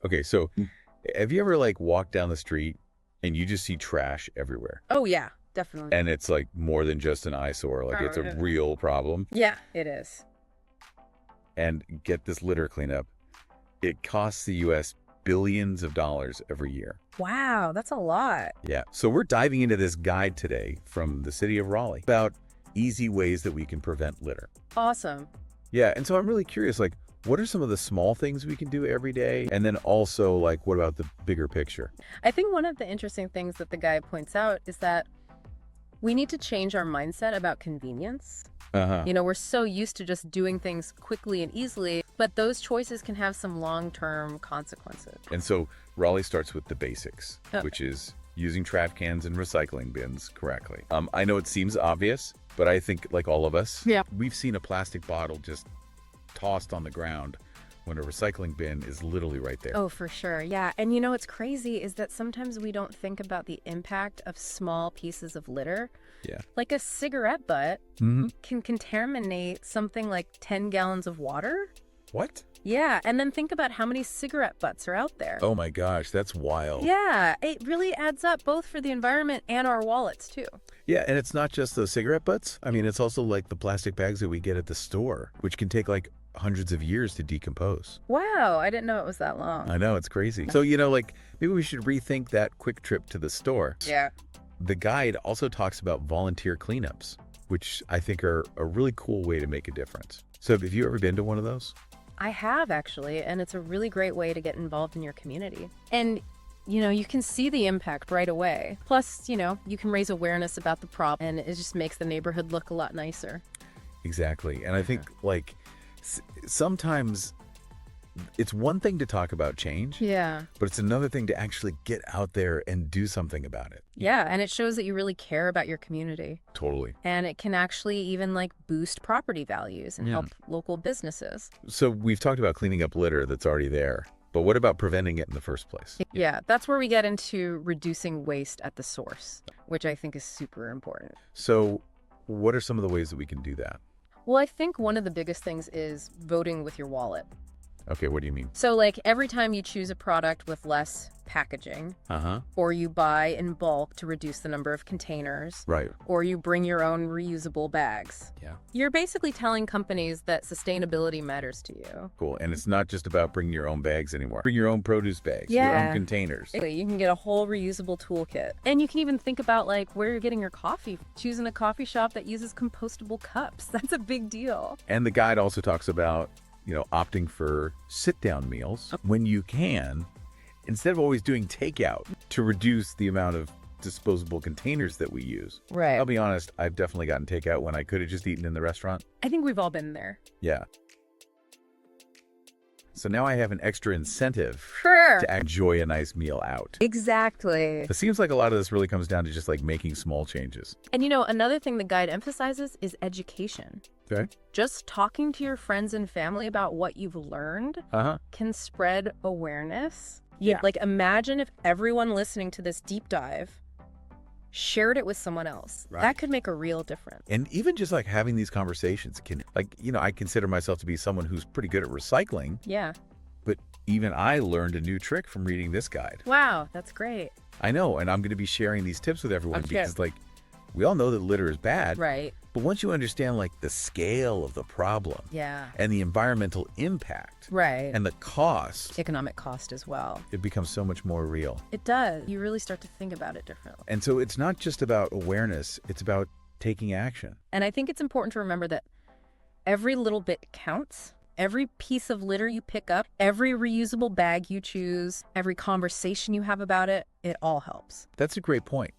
Okay, so have you ever like walked down the street and you just see trash everywhere? Oh, yeah, definitely. And it's like more than just an eyesore, like it's a real problem. Yeah, it is. And get this litter cleanup. It costs the US billions of dollars every year. Wow, that's a lot. Yeah. So we're diving into this guide today from the city of Raleigh about easy ways that we can prevent litter. Awesome. Yeah. And so I'm really curious, like, what are some of the small things we can do every day? And then also, like, what about the bigger picture? I think one of the interesting things that the guy points out is that we need to change our mindset about convenience. Uh-huh. You know, we're so used to just doing things quickly and easily, but those choices can have some long-term consequences. And so Raleigh starts with the basics, Okay. which is using trash cans and recycling bins correctly. I know it seems obvious, but I think like all of us, we've seen a plastic bottle just tossed on the ground when a recycling bin is literally right there. Oh, for sure. Yeah. And you know what's crazy is that sometimes we don't think about the impact of small pieces of litter. Yeah. Like a cigarette butt Mm-hmm. can contaminate something like 10 gallons of water. What? Yeah. And then think about how many cigarette butts are out there. Oh my gosh, that's wild. Yeah. It really adds up both for the environment and our wallets, too. Yeah, and it's not just the cigarette butts. I mean, it's also like the plastic bags that we get at the store, which can take like hundreds of years to decompose. Wow. I didn't know it was that long. I know, it's crazy. So, you know, like maybe we should rethink that quick trip to the store. Yeah. The guide also talks about volunteer cleanups, which I think are a really cool way to make a difference. So have you ever been to one of those? I have, actually, and it's a really great way to get involved in your community. And, you know, you can see the impact right away. Plus, you know, you can raise awareness about the problem, and it just makes the neighborhood look a lot nicer. Exactly. And I think like sometimes it's one thing to talk about change, Yeah. but it's another thing to actually get out there and do something about it. Yeah, and it shows that you really care about your community. Totally. And it can actually even, like, boost property values and help local businesses. So we've talked about cleaning up litter that's already there, but what about preventing it in the first place? Yeah, that's where we get into reducing waste at the source, which I think is super important. So what are some of the ways that we can do that? Well, I think one of the biggest things is voting with your wallet. Okay, what do you mean? So, like, every time you choose a product with less packaging, Uh-huh. or you buy in bulk to reduce the number of containers, Right. or you bring your own reusable bags, Yeah. you're basically telling companies that sustainability matters to you. Cool. And it's not just about bringing your own bags anymore. Bring your own produce bags, your Yeah. own containers. You can get a whole reusable toolkit. And you can even think about, like, where you're getting your coffee. Choosing a coffee shop that uses compostable cups. That's a big deal. And the guide also talks about, you know, opting for sit-down meals when you can, instead of always doing takeout to reduce the amount of disposable containers that we use. Right. I'll be honest, I've definitely gotten takeout when I could have just eaten in the restaurant. I think we've all been there. Yeah. So now I have an extra incentive Sure. to enjoy a nice meal out. Exactly. It seems like a lot of this really comes down to just like making small changes. And you know, another thing the guide emphasizes is education. Okay. Just talking to your friends and family about what you've learned Uh-huh. can spread awareness. Yeah. Like, imagine if everyone listening to this deep dive shared it with someone else. Right. That could make a real difference. And even just like having these conversations can, like, you know, I consider myself to be someone who's pretty good at recycling, Yeah. but even I learned a new trick from reading this guide. Wow, that's great. I know, and I'm going to be sharing these tips with everyone Okay. because, like, we all know that litter is bad, Right. but once you understand, like, the scale of the problem Yeah. and the environmental impact Right. and the cost, Economic cost as well. it becomes so much more real. It does. You really start to think about it differently. And so it's not just about awareness, it's about taking action. And I think it's important to remember that every little bit counts. Every piece of litter you pick up, every reusable bag you choose, every conversation you have about it, it all helps. That's a great point.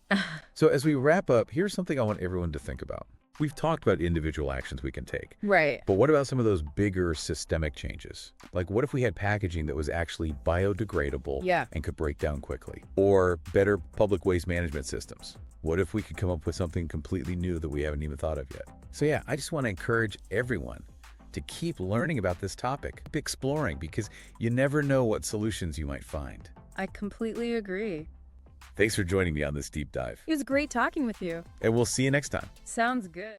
So as we wrap up, here's something I want everyone to think about. We've talked about individual actions we can take, Right. but what about some of those bigger systemic changes? Like what if we had packaging that was actually biodegradable Yeah. and could break down quickly? Or better public waste management systems? What if we could come up with something completely new that we haven't even thought of yet? So yeah, I just want to encourage everyone to keep learning about this topic, keep exploring, because you never know what solutions you might find. I completely agree. Thanks for joining me on this deep dive, It was great talking with you. and we'll see you next time. Sounds good.